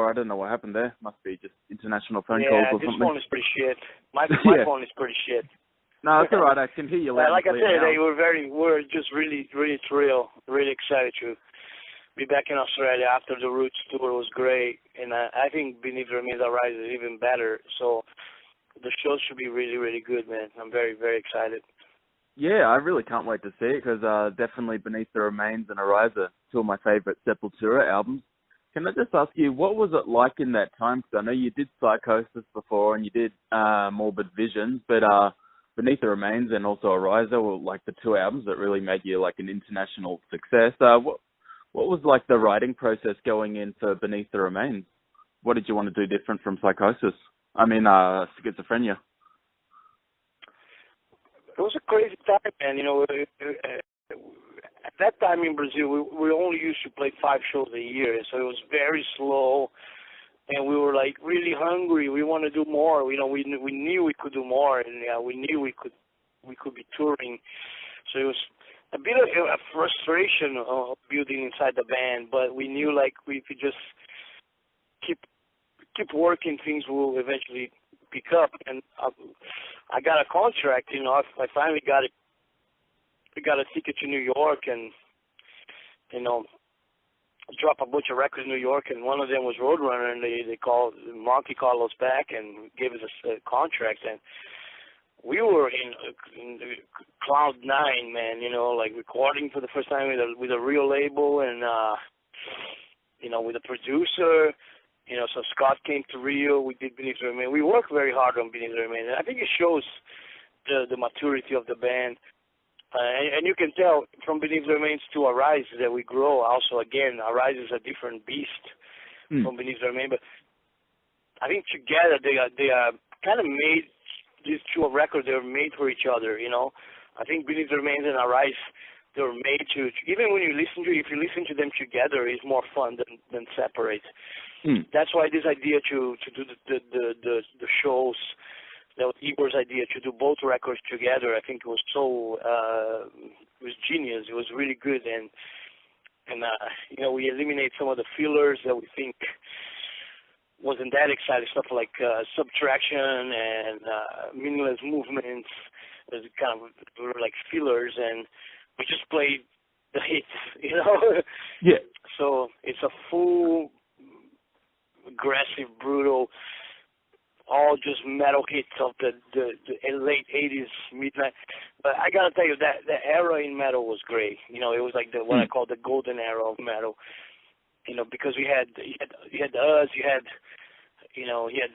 before. I don't know what happened there. Must be just international phone calls or something. Yeah, this phone is pretty shit. My phone is pretty shit. No, it's all right. I can hear you loud and clear. Like I said, now. we're just really thrilled, really excited to be back in Australia after the Roots tour was great, and I think Beneath the Remains Rise is even better. So the show should be really good, man. I'm very excited. Yeah, I really can't wait to see it because definitely Beneath the Remains and Arise are two of my favourite Sepultura albums. Can I just ask you, what was it like in that time? Because I know you did Psychosis before and you did Morbid Visions, but Beneath the Remains and also Arise were like the two albums that really made you like an international success. What was like the writing process going in for Beneath the Remains? What did you want to do different from Psychosis? I mean, Schizophrenia. It was a crazy time, man. You know, at that time in Brazil, we only used to play 5 shows a year, so it was very slow, and we were like really hungry. We want to do more. You know, we knew we could do more, and we knew we could be touring. So it was a bit of a frustration of building inside the band, but we knew like we could just keep working, things will eventually pick up. And I got a contract, you know. I finally got it. We got a ticket to New York, and you know, drop a bunch of records in New York, and one of them was Roadrunner, and Monkey called us back and gave us a contract, and we were in cloud 9, man. You know, like recording for the first time with a real label, and you know, with a producer. You know, so Scott came to Rio. We did Beneath the Remains. We worked very hard on Beneath the Remains, and I think it shows the maturity of the band. And you can tell from Beneath the Remains to Arise that we grow. Also, again, Arise is a different beast from Beneath the Remains. But I think together they are kind of made, these two records, they were made for each other, you know. I think Beneath the Remains and Arise, they were made to, even when you listen to, if you listen to them together, it's more fun than separate. That's why this idea to do the shows, that was Igor's idea to do both records together. I think it was so it was genius. It was really good, and you know, we eliminate some of the fillers that we think wasn't that exciting, stuff like subtraction and meaningless movements. There's kind of like fillers, and we just played the hits, you know. Yeah. So it's a full, aggressive, brutal, all just metal hits of the late 80s, midnight. But I gotta tell you, that the era in metal was great. You know, it was like what I call the golden era of metal. You know, because you had us, you had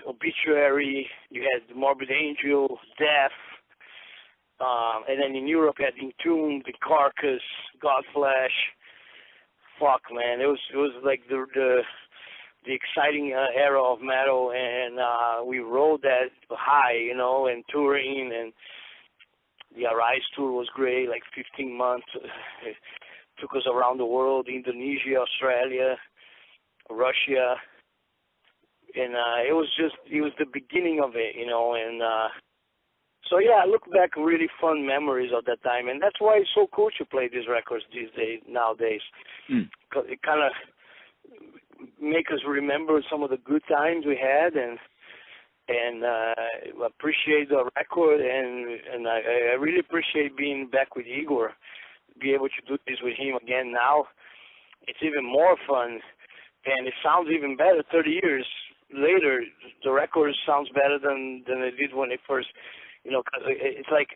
Obituary, you had Morbid Angel, Death, and then in Europe you had Entombed, The Carcass, Godflesh. Fuck, man, it was like the exciting era of metal, and we rode that high, you know, and touring, and the Arise tour was great, like 15 months. It took us around the world, Indonesia, Australia, Russia, and it was the beginning of it, you know, and so yeah, I look back, really fun memories of that time, and that's why it's so cool to play these records nowadays. Cause it kind of make us remember some of the good times we had, and appreciate the record, and I really appreciate being back with Igor, be able to do this with him again now. It's even more fun, and it sounds even better 30 years later. The record sounds better than it did when it first, you know, cause it's like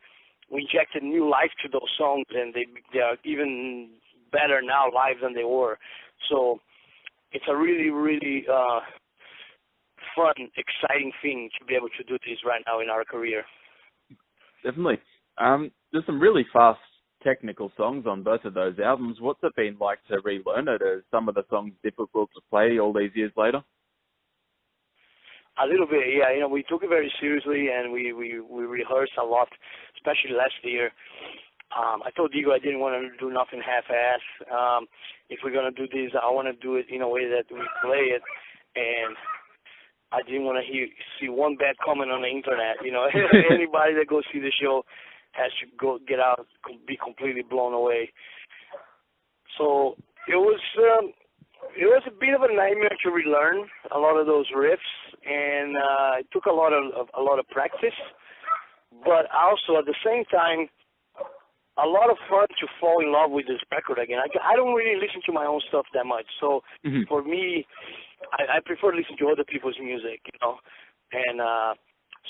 we injected new life to those songs, and they are even better now live than they were. So it's a really fun, exciting thing to be able to do this right now in our career. Definitely. There's some really fast technical songs on both of those albums. What's it been like to relearn it? Are some of the songs difficult to play all these years later? A little bit, yeah. You know, we took it very seriously, and we rehearsed a lot, especially last year. I told Igor I didn't want to do nothing half-ass. If we're going to do this, I want to do it in a way that we play it, and I didn't want to see one bad comment on the internet. You know, anybody that goes see the show has to get out, be completely blown away. So it was it was a bit of a nightmare to relearn a lot of those riffs, and it took a lot of practice. But also at the same time, a lot of fun to fall in love with this record again. I don't really listen to my own stuff that much, so for me, I prefer to listen to other people's music, you know. And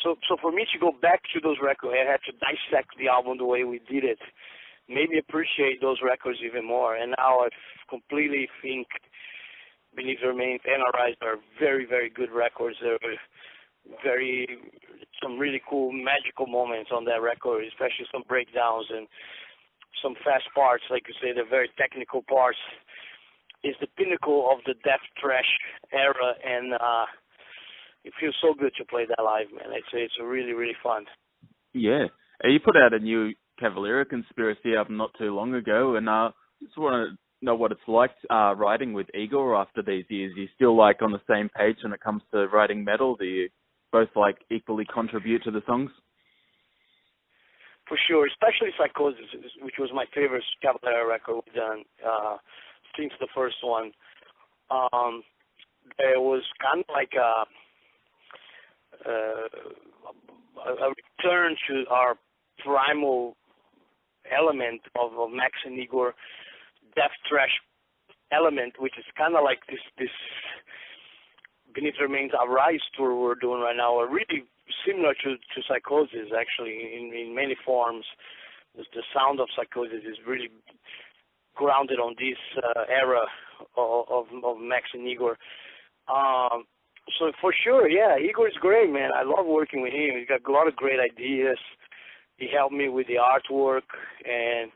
so for me to go back to those records, I had to dissect the album the way we did it, made me appreciate those records even more. And now I completely think Beneath the Remains and Arise are very, very good records. They're some really cool magical moments on that record, especially some breakdowns and some fast parts, like you say, the very technical parts. Is the pinnacle of the death thrash era, and it feels so good to play that live, man. It's really, really fun. Yeah. You put out a new Cavalera Conspiracy album not too long ago, and just want to know what it's like writing with Igor after these years. Are you still like on the same page when it comes to writing metal? Do you both like equally contribute to the songs? For sure, especially Psychosis, which was my favorite Cavalera record we've done since the first one. It was kind of like a return to our primal element of Max and Igor death thrash element, which is kind of like this Beneath the Remains Arise tour we're doing right now, are really similar to Psychosis, actually, in many forms. The sound of Psychosis is really grounded on this era of Max and Igor. So for sure, yeah, Igor is great, man. I love working with him. He's got a lot of great ideas. He helped me with the artwork and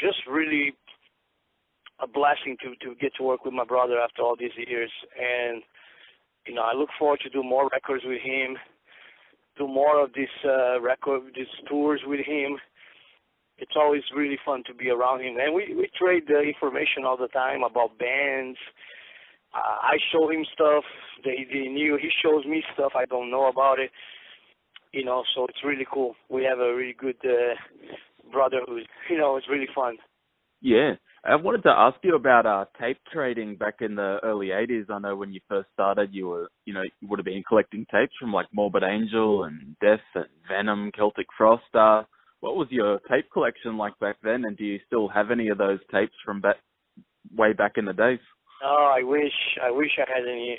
just really a blessing to get to work with my brother after all these years. And you know, I look forward to do more records with him, do more of these tours with him. It's always really fun to be around him, and we trade information all the time about bands. I show him stuff he shows me stuff I don't know about it. You know, so it's really cool. We have a really good brotherhood. You know, it's really fun. Yeah. I wanted to ask you about tape trading back in the early 80s. I know when you first started, you would have been collecting tapes from like Morbid Angel and Death and Venom, Celtic Frost. What was your tape collection like back then, and do you still have any of those tapes from way back in the days? Oh, I wish I had any.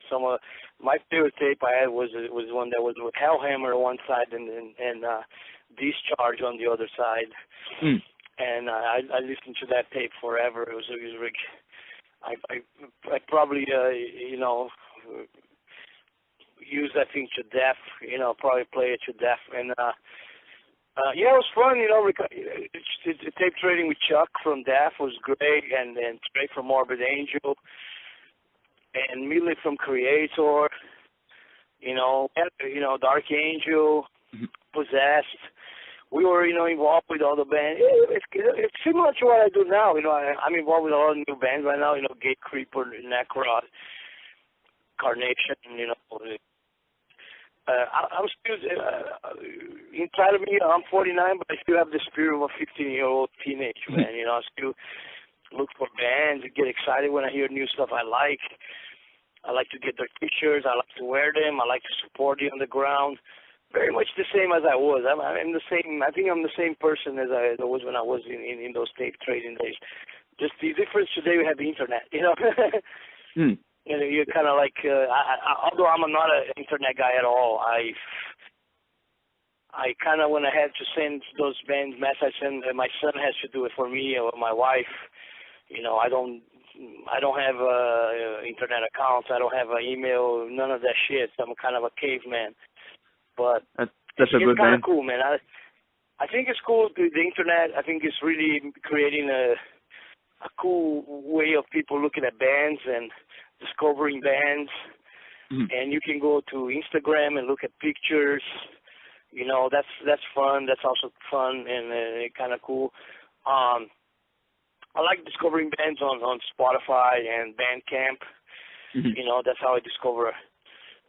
Some of my favorite tape I had was one that was with Hellhammer on one side and Discharge on the other side. And I listened to that tape forever. It was I probably use that thing to death. You know, probably play it to death. And yeah, it was fun. You know, tape trading with Chuck from Death was great, and Trey from Morbid Angel, and Millie from Creator. You know, Dark Angel, Possessed. We were, involved with all the bands. It's similar to what I do now. You know, I'm involved with a lot of new bands right now. You know, Gate Creeper, Necrot, Carnation. You know, I'm still inside of me. I'm 49, but I still have the spirit of a 15-year-old teenage man. You know, I still look for bands, get excited when I hear new stuff I like. I like to get their T-shirts. I like to wear them. I like to support the underground. Very much the same as I was. I'm the same. I think I'm the same person as I was when I was in those tape trading days. Just the difference today, we have the internet. You know, you know, you're kind of like. Although I'm not an internet guy at all, I kind of when I had to send those bands messages, and my son has to do it for me or my wife. You know, I don't have internet accounts. I don't have an email. None of that shit. I'm kind of a caveman. But that's it's a good kind name. of cool, man. I think it's cool. The internet, I think, is really creating a cool way of people looking at bands and discovering bands. And you can go to Instagram and look at pictures. You know, that's fun. That's also fun and kind of cool. I like discovering bands on Spotify and Bandcamp. You know, that's how I discover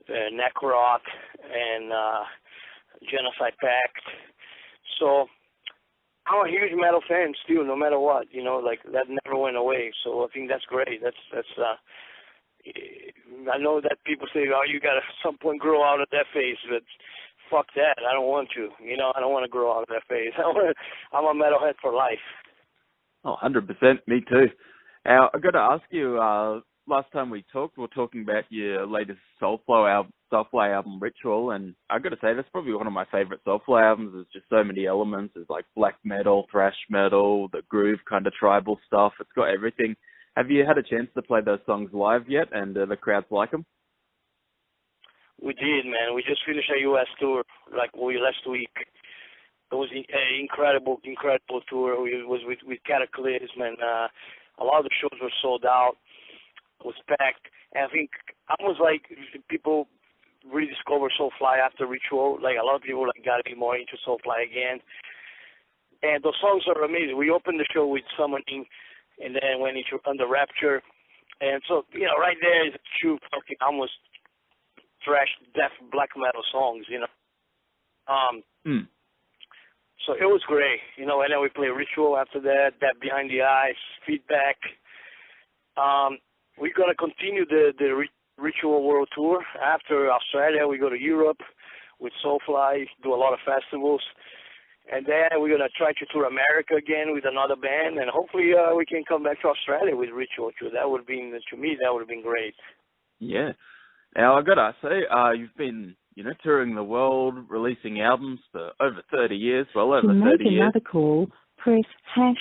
Necrot and Genocide Pact. So I'm a huge metal fan still, no matter what. Like that never went away. So I think that's great. I know that people say, oh, you got to at some point grow out of that phase, but fuck that. I don't want to. I don't want to grow out of that phase. I'm a metalhead for life. Oh, 100%. Me too. Now, I got to ask you, last time we talked, we were talking about your latest Soulfly album, Ritual, and I got to say, that's probably one of my favorite Soulfly albums. There's just so many elements. There's like black metal, thrash metal, the groove kind of tribal stuff. It's got everything. Have you had a chance to play those songs live yet, and the crowds like them? We did, man. We just finished a U.S. tour last week. It was an incredible tour. It was with Cataclysm, and a lot of the shows were sold out. It was packed. And I think almost like people rediscovered Soulfly after Ritual. Like a lot of people got to be more into Soulfly again. And those songs are amazing. We opened the show with Summoning, and then went into Under Rapture. And so, right there is two fucking almost thrash, death, black metal songs, So it was great, and then we played Ritual after that, That Behind the Eyes, Feedback. We're going to continue the Ritual World Tour. After Australia, we go to Europe with Soulfly, do a lot of festivals. And then we're going to try to tour America again with another band, and hopefully we can come back to Australia with Ritual too. That would be, to me, that would have been great. Yeah. Now, I got to say, you've been, touring the world, releasing albums for over 30 years, well over 30 years. To make another call, press ##.